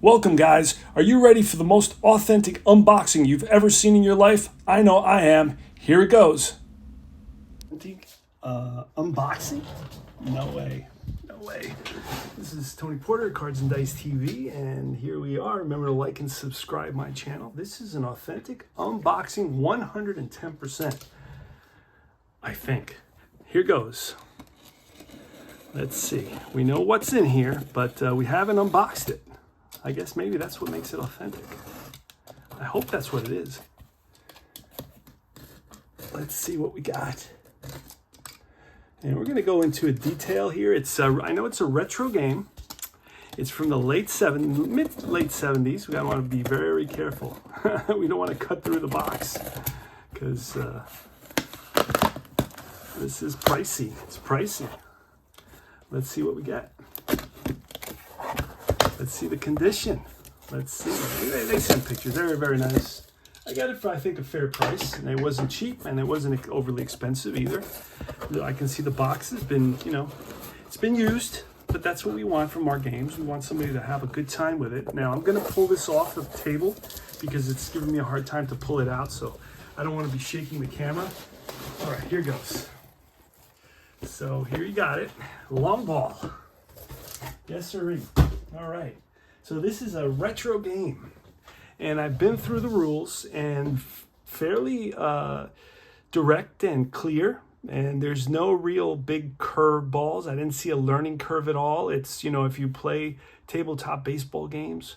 Welcome, guys. Are you ready for the most authentic unboxing you've ever seen in your life? I know I am. Here it goes. Unboxing? No way. No way. This is Tony Porter, Cards and Dice TV, and here we are. Remember to like and subscribe my channel. This is an authentic unboxing, 110%. I think. Here goes. Let's see. We know what's in here, but we haven't unboxed it. I guess maybe that's what makes it authentic. I hope that's what it is. Let's see what we got. And we're going to go into a detail here. I know it's a retro game. It's from the mid-late 70s. We want to be very careful. We don't want to cut through the box because this is pricey. It's pricey. Let's see what we get. Let's see the condition. Let's see. They sent pictures. They're very nice. I got it for, I think, a fair price. And it wasn't cheap, and it wasn't overly expensive either. I can see the box has been, it's been used, but that's what we want from our games. We want somebody to have a good time with it. Now, I'm going to pull this off the table because it's giving me a hard time to pull it out, so I don't want to be shaking the camera. All right, here goes. So here you got it. Longball. Yes, sirree. All right, so this is a retro game, and I've been through the rules and fairly direct and clear, and there's no real big curve balls. I didn't see a learning curve at all. It's, if you play tabletop baseball games,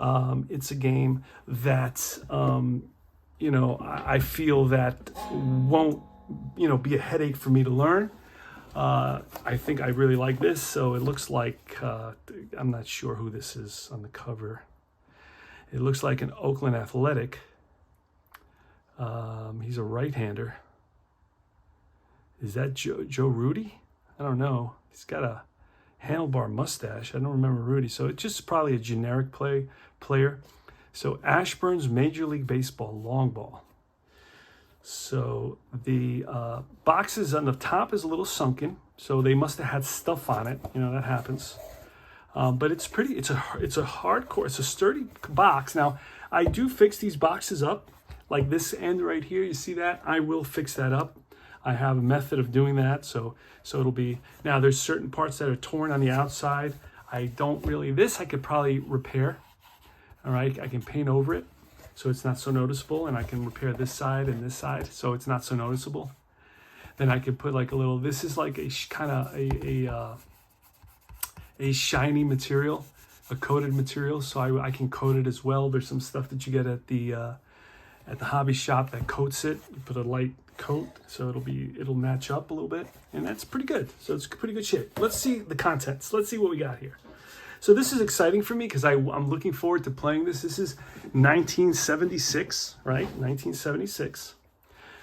it's a game that, I feel that won't, be a headache for me to learn. I think I really like this. So it looks like, I'm not sure who this is on the cover. It looks like an Oakland Athletic. He's a right-hander. Is that Joe Rudy? I don't know. He's got a handlebar mustache. I don't remember Rudy. So it's just probably a generic player. So Ashburn's Major League Baseball Longball. So the boxes on the top is a little sunken, so they must have had stuff on it. That happens. But it's pretty. It's a hardcore. It's a sturdy box. Now I do fix these boxes up, like this end right here. You see that? I will fix that up. I have a method of doing that. So it'll be. Now there's certain parts that are torn on the outside. I don't really. This I could probably repair. All right, I can paint over it, so it's not so noticeable, and I can repair this side and this side, so it's not so noticeable. Then I can put like a little, this is like a kind of a shiny material, a coated material, so I can coat it as well. There's some stuff that you get at the hobby shop that coats it. You put a light coat, so it'll match up a little bit, and that's pretty good. So it's pretty good shape. Let's see the contents. Let's see what we got here. So this is exciting for me because I'm looking forward to playing this. This is 1976, right? 1976.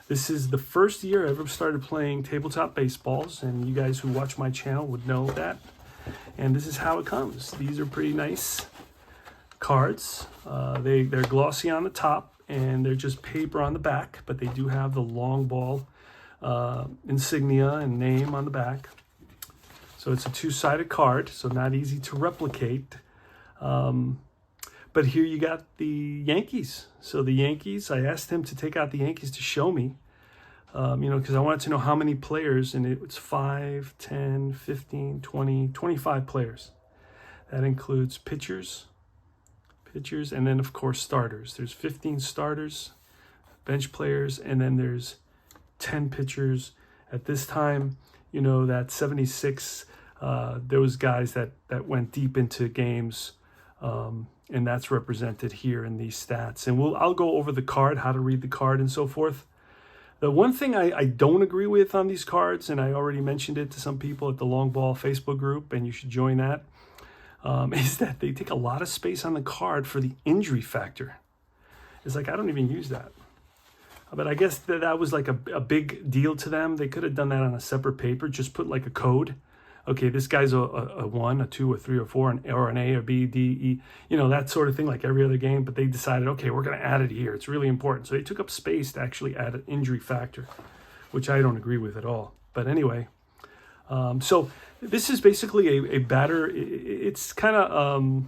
This is the first year I ever started playing tabletop baseballs, and you guys who watch my channel would know that. And this is how it comes. These are pretty nice cards. They're glossy on the top, and they're just paper on the back, but they do have the Longball insignia and name on the back. So it's a two-sided card, so not easy to replicate. But here you got the Yankees. So the Yankees, I asked him to take out the Yankees to show me, because I wanted to know how many players, and it's 5, 10, 15, 20, 25 players. That includes pitchers, and then, of course, starters. There's 15 starters, bench players, and then there's 10 pitchers. At this time, that 76, those guys that went deep into games, and that's represented here in these stats. And I'll go over the card, how to read the card and so forth. The one thing I don't agree with on these cards, and I already mentioned it to some people at the Longball Facebook group, and you should join that, is that they take a lot of space on the card for the injury factor. It's like, I don't even use that. But I guess that was like a big deal to them. They could have done that on a separate paper, just put like a code. Okay, this guy's a 1, a 2, a 3, or 4, or an A, or B, D, E, that sort of thing, like every other game. But they decided, okay, we're going to add it here. It's really important. So they took up space to actually add an injury factor, which I don't agree with at all. But anyway, so this is basically a batter. It's kind of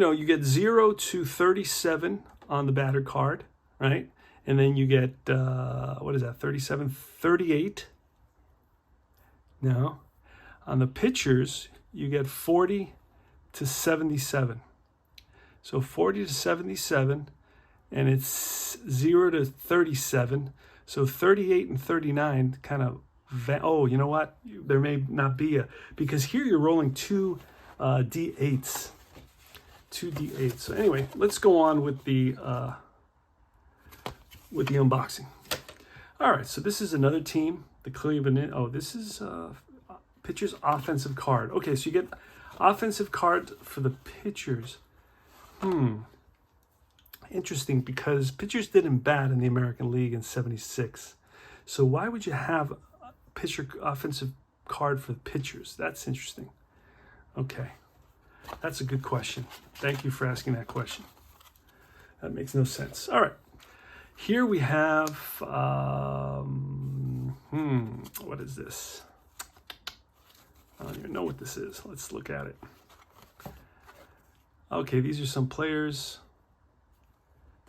you get 0 to 37 on the batter card, right? And then you get, what is that, 37, 38? No. On the pitchers, you get 40 to 77. So 40 to 77, and it's 0 to 37. So 38 and 39 kind of, oh, you know what? There may not be because here you're rolling two D8s. Two D8s. So anyway, let's go on with the unboxing. All right, so this is another team, the Cleveland. Oh, this is pitcher's offensive card. Okay, so you get offensive card for the pitchers. Interesting, because pitchers didn't bat in the American League in '76. So why would you have a pitcher offensive card for the pitchers? That's interesting. Okay, that's a good question. Thank you for asking that question. That makes no sense. All right, here we have, what is this? I don't even know what this is. Let's look at it. Okay, these are some players.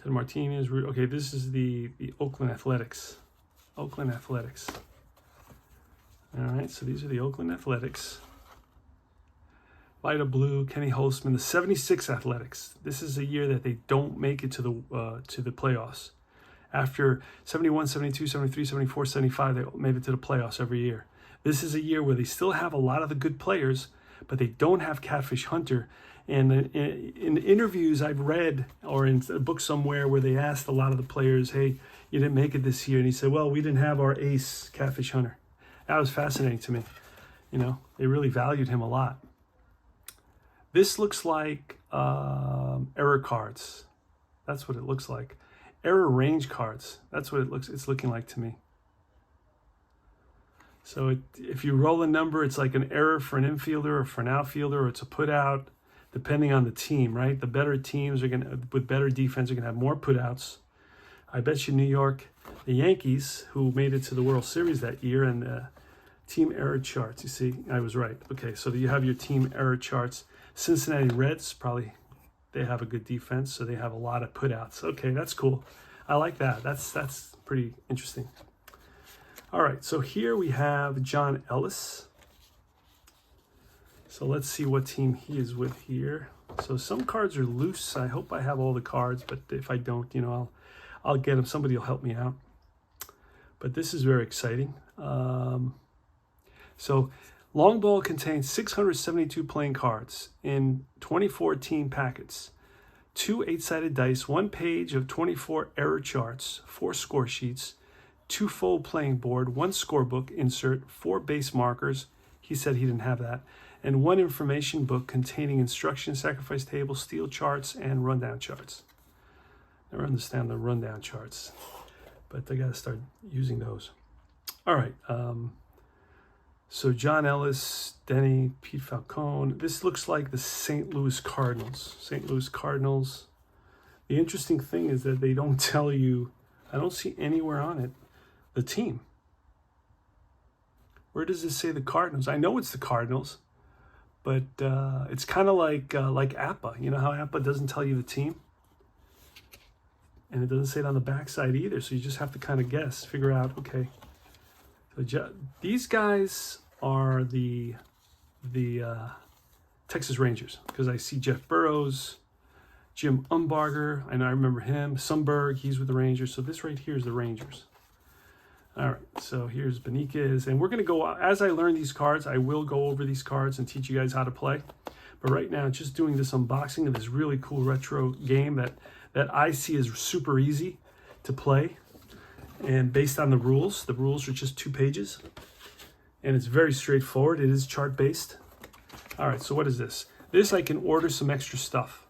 Ted Martinez. Okay, this is the Oakland Athletics. Oakland Athletics. All right, so these are the Oakland Athletics. Vida Blue, Kenny Holtzman, the 76 Athletics. This is a year that they don't make it to the playoffs. After 71, 72, 73, 74, 75, they made it to the playoffs every year. This is a year where they still have a lot of the good players, but they don't have Catfish Hunter. And in interviews I've read, or in a book somewhere, where they asked a lot of the players, hey, you didn't make it this year. And he said, well, we didn't have our ace, Catfish Hunter. That was fascinating to me. They really valued him a lot. This looks like error cards. That's what it looks like. Error range cards. That's what it's looking like to me. So if you roll a number, it's like an error for an infielder or for an outfielder, or it's a put out, depending on the team, right? The better teams with better defense, are gonna have more putouts. I bet you New York, the Yankees, who made it to the World Series that year, and team error charts. You see, I was right. Okay, so you have your team error charts. Cincinnati Reds, probably they have a good defense, so they have a lot of putouts. Okay, that's cool. I like that. That's pretty interesting. All right, so here we have John Ellis. So let's see what team he is with here. So some cards are loose. I hope I have all the cards, but if I don't, I'll get them. Somebody will help me out. But this is very exciting. So Longball contains 672 playing cards in 24 team packets, 2 8-sided dice, 1 page of 24 error charts, 4 score sheets, 2 full playing board, 1 scorebook insert, 4 base markers. He said he didn't have that. And 1 information book containing instructions, sacrifice tables, steel charts, and rundown charts. Never understand the rundown charts, but they got to start using those. All right. So John Ellis, Denny, Pete Falcone. This looks like the St. Louis Cardinals. St. Louis Cardinals. The interesting thing is that they don't tell you, I don't see anywhere on it, the team. Where does it say the Cardinals? I know it's the Cardinals, but it's kind of like APBA. You know how APBA doesn't tell you the team? And it doesn't say it on the backside either, so you just have to kind of guess, figure out, okay. So these guys are the Texas Rangers, because I see Jeff Burrows, Jim Umbarger, I remember him, Sundberg, he's with the Rangers. So this right here is the Rangers. All right, so here's Beniquez, and we're going to go, as I learn these cards, I will go over these cards and teach you guys how to play. But right now, just doing this unboxing of this really cool retro game that I see is super easy to play. And based on the rules are just 2 pages. And it's very straightforward. It is chart-based. All right, so what is this? This, I can order some extra stuff.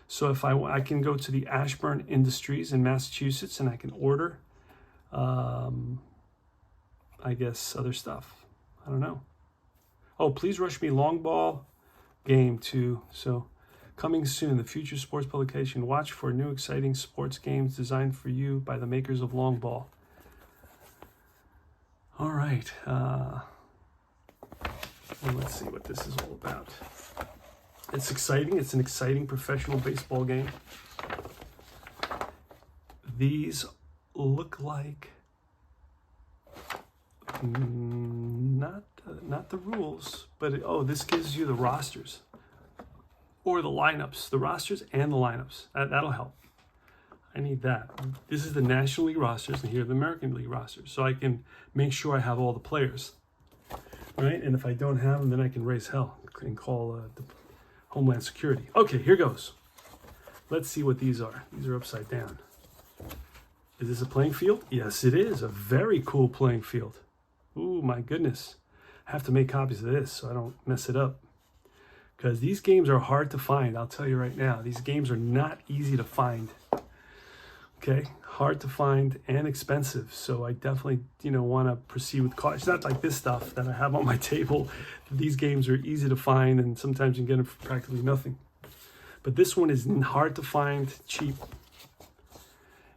So if I can go to the Ashburn Industries in Massachusetts, and I can order, I guess, other stuff. I don't know. Oh, please rush me Longball game 2. So coming soon, the future sports publication. Watch for new exciting sports games designed for you by the makers of Longball. All right. Well, let's see what this is all about. It's exciting. It's an exciting professional baseball game. These look like not the rules, but this gives you the rosters or the lineups, the rosters and the lineups. That'll help. I need that. This is the National League rosters, and here are the American League rosters, so I can make sure I have all the players, right? And if I don't have them, then I can raise hell and call the Homeland Security. Okay, here goes. Let's see what these are. These are upside down. Is this a playing field? Yes, it is. A very cool playing field. Ooh, my goodness. I have to make copies of this so I don't mess it up. Because these games are hard to find, I'll tell you right now. These games are not easy to find. Okay, hard to find and expensive. So I definitely, want to proceed with caution. It's not like this stuff that I have on my table. These games are easy to find, and sometimes you can get them for practically nothing. But this one is hard to find, cheap.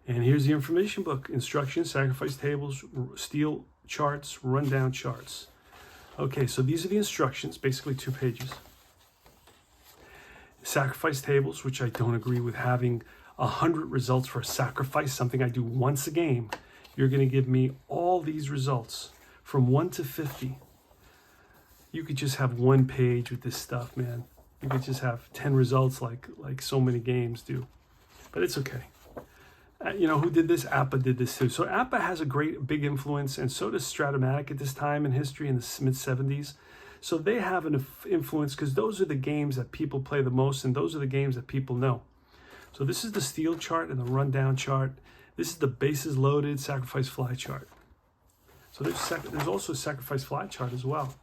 And here's the information book: instructions, sacrifice tables, steel charts, rundown charts. Okay, so these are the instructions, basically 2 pages. Sacrifice tables, which I don't agree with having 100 results for a sacrifice, something I do once a game. You're going to give me all these results from 1 to 50. You could just have 1 page with this stuff, man. You could just have 10 results like so many games do. But it's okay. Who did this? APBA did this too. So APBA has a big influence, and so does Strat-O-Matic at this time in history in the mid-70s. So they have an influence because those are the games that people play the most, and those are the games that people know. So this is the steel chart and the rundown chart. This is the bases loaded sacrifice fly chart. So there's also a sacrifice fly chart as well.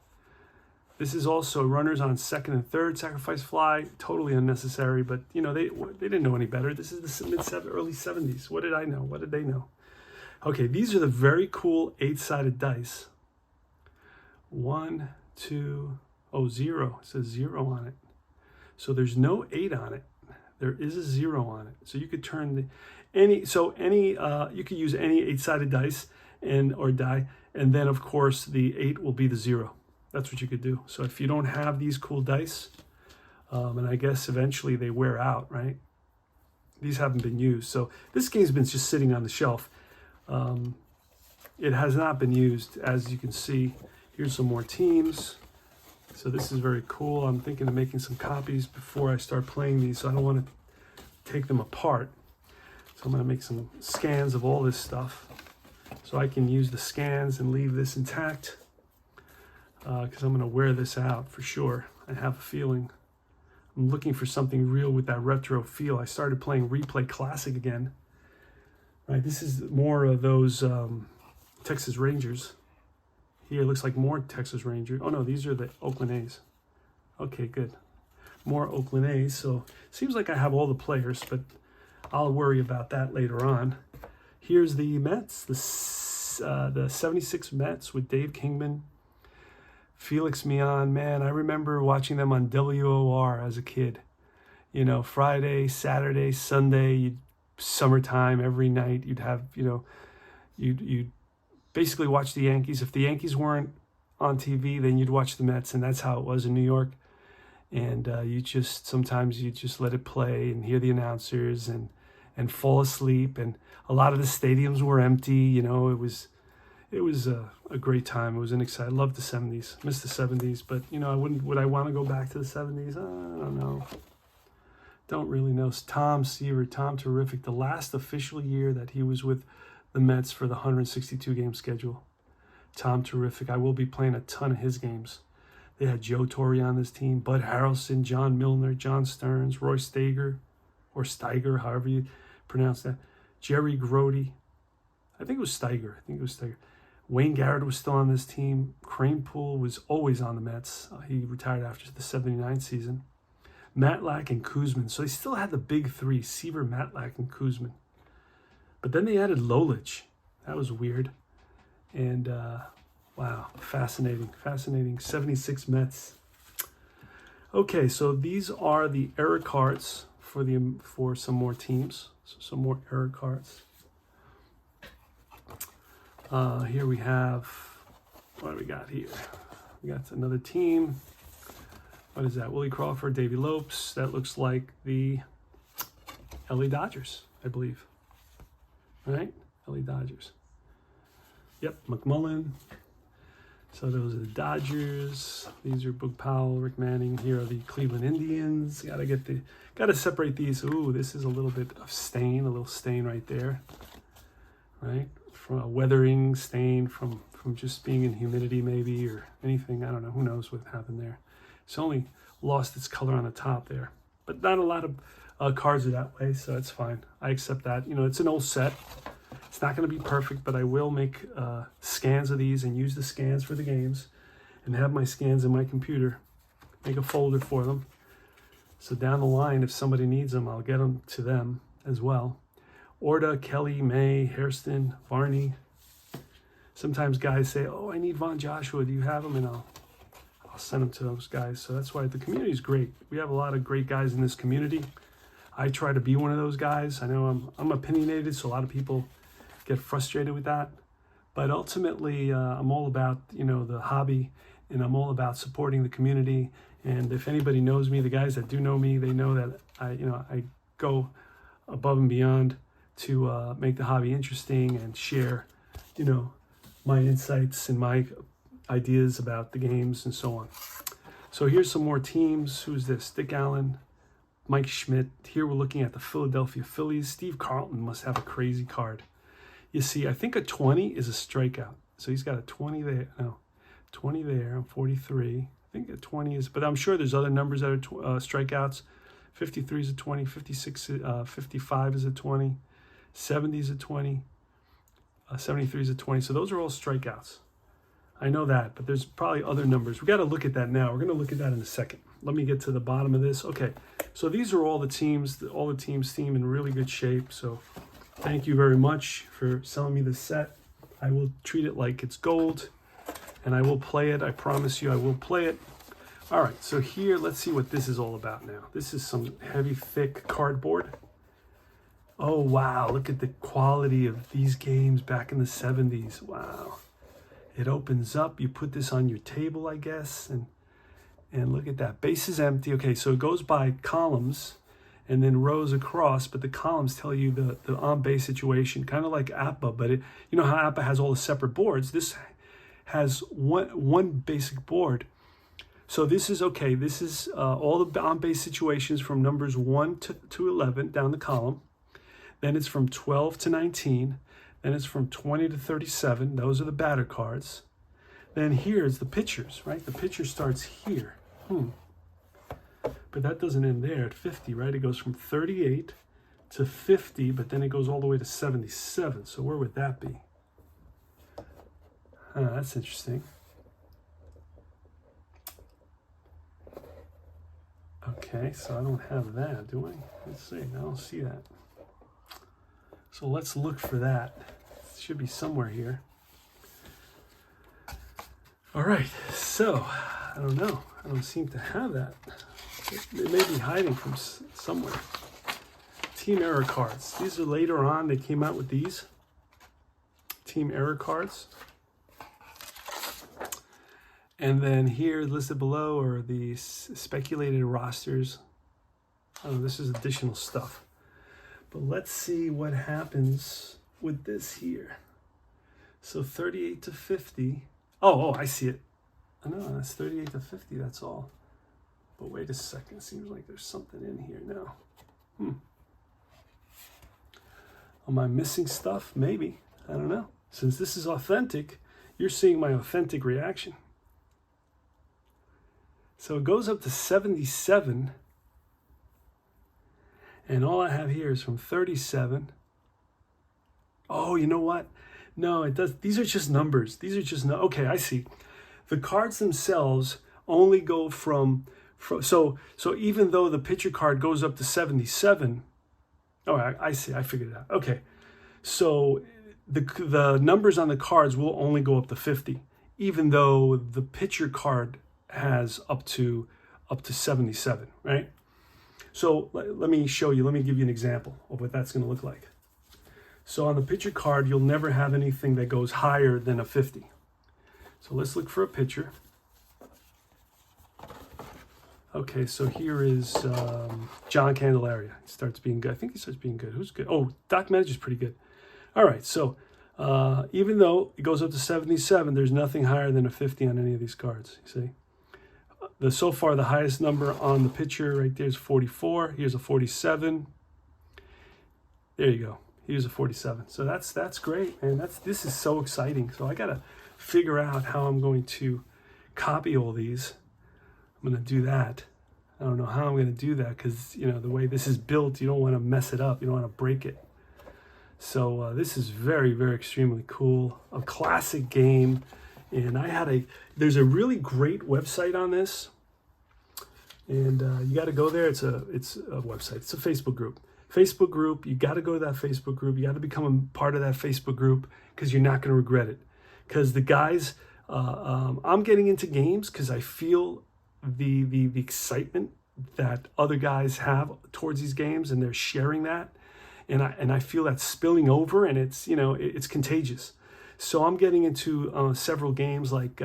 This is also runners on second and third sacrifice fly. Totally unnecessary, but they didn't know any better. This is the early 70s. What did I know? What did they know? Okay, these are the very cool 8-sided dice. 1, 2, 0. It says 0 on it. So there's no 8 on it. There is a 0 on it. So you could turn you could use any 8-sided dice or die, and then of course the 8 will be the 0. That's what you could do. So if you don't have these cool dice, and I guess eventually they wear out, right? These haven't been used. So this game's been just sitting on the shelf. It has not been used, as you can see. Here's some more teams. So this is very cool. I'm thinking of making some copies before I start playing these, so I don't want to take them apart. So I'm going to make some scans of all this stuff so I can use the scans and leave this intact, because I'm going to wear this out for sure. I have a feeling. I'm looking for something real with that retro feel. I started playing Replay Classic again. Right, this is more of those Texas Rangers. Here it looks like more Texas Rangers. Oh no, these are the Oakland A's. Okay, good. More Oakland A's. So seems like I have all the players, but I'll worry about that later on. Here's the Mets, the 76 Mets with Dave Kingman, Felix Mian. Man, I remember watching them on WOR as a kid. Friday, Saturday, Sunday, summertime, every night you'd have, you'd basically watch the Yankees. If the Yankees weren't on TV, then you'd watch the Mets, and that's how it was in New York. And sometimes you just let it play and hear the announcers and fall asleep. And a lot of the stadiums were empty. It was a great time. It was an exciting. I loved the 70s. Missed the 70s, but would I want to go back to the 70s? I don't know. Don't really know. Tom Seaver, Tom Terrific, the last official year that he was with the Mets for the 162-game schedule. Tom Terrific. I will be playing a ton of his games. They had Joe Torre on this team, Bud Harrelson, John Milner, John Stearns, Roy Steiger, or Steiger, however you pronounce that. Jerry Grody. I think it was Steiger. Wayne Garrett was still on this team. Kranepool was always on the Mets. He retired after the 79 season. Matlack and Kuzman. So they still had the big three, Seaver, Matlack, and Kuzman. But then they added Lolich. That was weird. And wow, fascinating. 76 Mets. Okay, so these are the error cards for some more teams. So some more error cards. Here we have, what do we got here? We got another team. What is that? Willie Crawford, Davy Lopes. That looks like the LA Dodgers, I believe. Right? LA Dodgers. Yep, McMullen. So those are the Dodgers. These are Boog Powell, Rick Manning. Here are the Cleveland Indians. Gotta separate these. Ooh, this is a little bit of stain, a little stain right there. Right? From a weathering stain from just being in humidity maybe, or anything. I don't know. Who knows what happened there. It's only lost its color on the top there. But not a lot of cards are that way, so it's fine. I accept that. You know, it's an old set. It's not going to be perfect, but I will make scans of these and use the scans for the games and have my scans in my computer. Make a folder for them. So down the line, if somebody needs them, I'll get them to them as well. Orta, Kelly, May, Hairston, Varney. Sometimes guys say, oh, I need Von Joshua. Do you have them? And I'll send them to those guys. So that's why the community is great. We have a lot of great guys in this community. I try to be one of those guys. I know I'm opinionated, so a lot of people get frustrated with that. But ultimately, I'm all about, you know, the hobby, and I'm all about supporting the community. And if anybody knows me, the guys that do know me, they know that I go above and beyond to make the hobby interesting and share, you know, my insights and my ideas about the games and so on. So here's some more teams. Who's this? Dick Allen, Mike Schmidt. Here we're looking at the Philadelphia Phillies. Steve Carlton must have a crazy card. You see, I think a 20 is a strikeout. So he's got a 20 there. No, 20 there. I'm 43. I think a 20 is, but I'm sure there's other numbers that are strikeouts. 53 is a 20. 56, 55 is a 20. 70 is a 20. 73 is a 20. So those are all strikeouts. I know that, but there's probably other numbers. We got to look at that now. We're going to look at that in a second. Let me get to the bottom of this. Okay, so these are all the teams. All the teams seem in really good shape. So thank you very much for selling me this set. I will treat it like it's gold, and I will play it. I promise you I will play it. All right, so here, let's see what this is all about now. This is some heavy, thick cardboard. Oh, wow, look at the quality of these games back in the 70s. Wow. It opens up. You put this on your table, I guess, and look at that. Base is empty. Okay, so it goes by columns and then rows across, but the columns tell you the on-base situation, kind of like APBA, but you know how APBA has all the separate boards? This has one basic board. So this is, okay, this is all the on-base situations from numbers 1 to 11 down the column. Then it's from 12 to 19. Then it's from 20 to 37. Those are the batter cards. Then here's the pitchers, right? The pitcher starts here. But that doesn't end there at 50, right? It goes from 38 to 50, but then it goes all the way to 77. So where would that be? That's interesting. Okay, so I don't have that, do I? Let's see. I don't see that. So let's look for that. It should be somewhere here. All right, so I don't know. I don't seem to have that. It may be hiding from somewhere. Team error cards. These are later on. They came out with these team error cards. And then here, listed below, are the speculated rosters. Oh, this is additional stuff. But let's see what happens with this here. So 38 to 50. Oh, I see it. Oh, no, that's 38 to 50. That's all. But wait a second. Seems like there's something in here now. Am I missing stuff? Maybe. I don't know. Since this is authentic, you're seeing my authentic reaction. So it goes up to 77. And all I have here is from 37. Oh, you know what? No, it does. These are just numbers. These are just okay, I see. The cards themselves only go from so even though the pitcher card goes up to 77. Oh, I see. I figured it out. Okay. So the numbers on the cards will only go up to 50, even though the pitcher card has up to 77, right? So let me show you. Let me give you an example of what that's going to look like. So on the pitcher card, you'll never have anything that goes higher than a 50. So let's look for a pitcher. Okay, so here is John Candelaria. He starts being good. I think he starts being good. Who's good? Oh, Doc Medici's pretty good. All right, so even though it goes up to 77, there's nothing higher than a 50 on any of these cards, you see? So far, the highest number on the picture right there is 44. Here's a 47. There you go. Here's a 47. So that's great, and this is so exciting. So I got to figure out how I'm going to copy all these. I'm going to do that. I don't know how I'm going to do that because, you know, the way this is built, you don't want to mess it up. You don't want to break it. So this is very, very extremely cool. A classic game. And there's a really great website on this. And you got to go there. It's a website. It's a Facebook group. Facebook group. You got to go to that Facebook group. You got to become a part of that Facebook group because you're not going to regret it. Because the guys, I'm getting into games because I feel the excitement that other guys have towards these games, and they're sharing that, and I feel that spilling over, and it's, you know, it's contagious. So I'm getting into several games like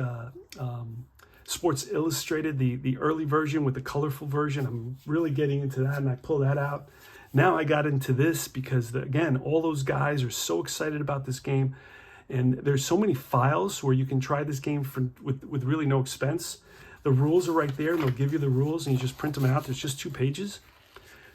Sports Illustrated, the early version with the colorful version. I'm really getting into that, and I pull that out. Now I got into this because, again, all those guys are so excited about this game, and there's so many files where you can try this game with really no expense. The rules are right there, and they'll give you the rules, and you just print them out. There's just 2 pages.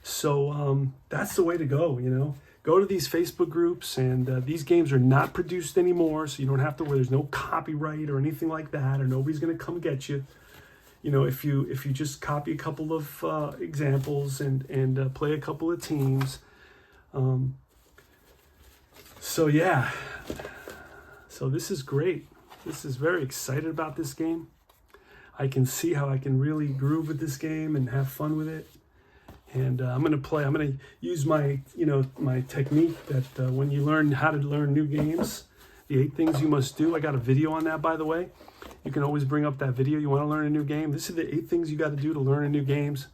So that's the way to go, you know. Go to these Facebook groups, and these games are not produced anymore, so you don't have to worry. There's no copyright or anything like that, or nobody's going to come get you. You know, if you just copy a couple of examples and play a couple of teams. So yeah, so this is great. This is very excited about this game. I can see how I can really groove with this game and have fun with it. And I'm going to use my technique that when you learn how to learn new games, the 8 things you must do. I got a video on that, by the way. You can always bring up that video. You want to learn a new game. This is the 8 things you got to do to learn a new games.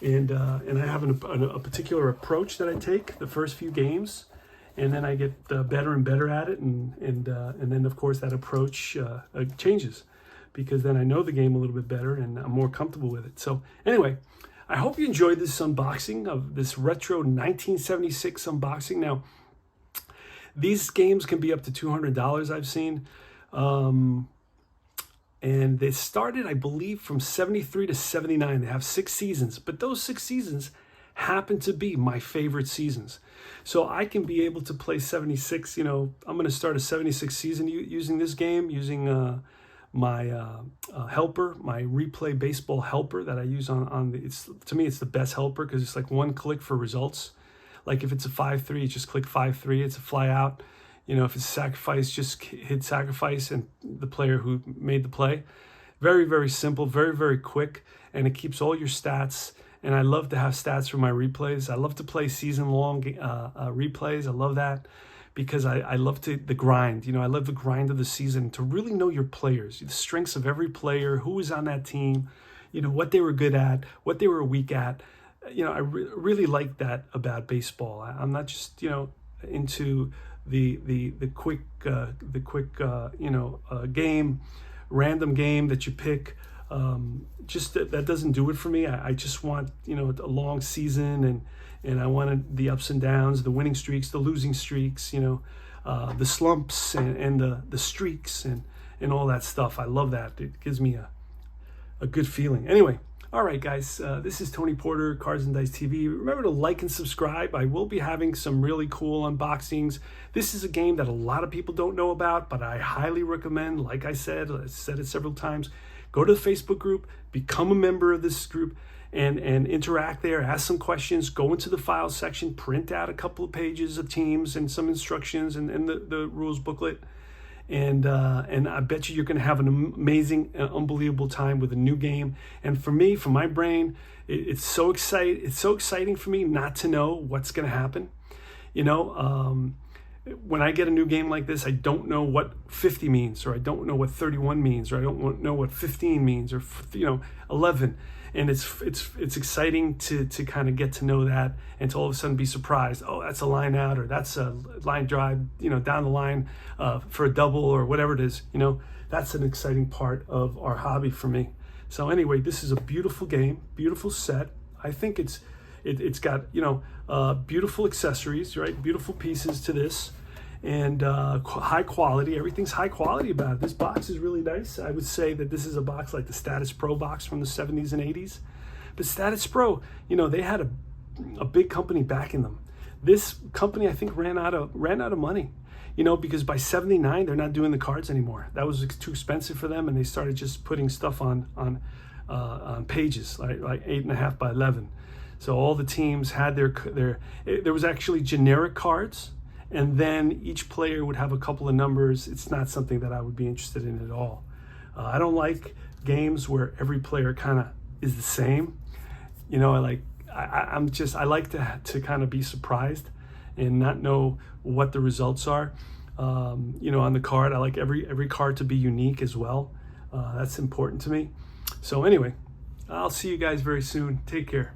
And I have a particular approach that I take the first few games, and then I get better and better at it. And then, of course, that approach changes, because then I know the game a little bit better and I'm more comfortable with it. So anyway, I hope you enjoyed this unboxing of this retro 1976 unboxing. Now, these games can be up to $200, I've seen. And they started, I believe, from 73 to 79. They have 6 seasons, but those 6 seasons happen to be my favorite seasons. So I can be able to play 76, you know, I'm going to start a 76 season using this game, using my helper, my replay baseball helper that I use on the, to me, it's the best helper because it's like one click for results. Like if it's a 5-3, just click 5-3, it's a fly out. You know, if it's sacrifice, just hit sacrifice and the player who made the play. Very, very simple, very, very quick, and it keeps all your stats. And I love to have stats for my replays. I love to play season-long replays. I love that because I love the grind. You know, I love the grind of the season, to really know your players, the strengths of every player, who was on that team, you know, what they were good at, what they were weak at. You know, I really like that about baseball. I'm not just, you know, into the quick game, random game that you pick. Just that doesn't do it for me. I just want, you know, a long season, and I wanted the ups and downs, the winning streaks, the losing streaks, you know, the slumps and the streaks and all that stuff. I love that. It gives me a good feeling. Anyway, all right, guys, this is Tony Porter, Cards and Dice TV. Remember to like and subscribe. I will be having some really cool unboxings. This is a game that a lot of people don't know about, but I highly recommend. Like I said it several times. Go to the Facebook group, become a member of this group, and interact there, ask some questions, go into the files section, print out a couple of pages of teams and some instructions and the rules booklet. And I bet you're going to have an amazing, unbelievable time with a new game. And for me, for my brain, it's so exciting. It's so exciting for me not to know what's going to happen. You know, when I get a new game like this, I don't know what 50 means, or I don't know what 31 means, or I don't know what 15 means, or 11. And it's exciting to kind of get to know that, and to all of a sudden be surprised. Oh, that's a line out, or that's a line drive, you know, down the line for a double, or whatever it is. You know, that's an exciting part of our hobby for me. So anyway, this is a beautiful game, beautiful set. I think it's got, you know, beautiful accessories, right? Beautiful pieces to this, and high quality. Everything's high quality about it. This box is really nice. I would say that this is a box like the Status Pro box from the 70s and 80s. But Status Pro, you know, they had a big company backing them. This company, I think, ran out of money, you know, because by 79 they're not doing the cards anymore. That was too expensive for them, and they started just putting stuff on pages, like 8.5 by 11. So all the teams had there was actually generic cards, and then each player would have a couple of numbers. It's not something that I would be interested in at all. I don't like games where every player kind of is the same. You know, I like to kind of be surprised and not know what the results are. You know, on the card, I like every card to be unique as well. That's important to me. So anyway, I'll see you guys very soon. Take care.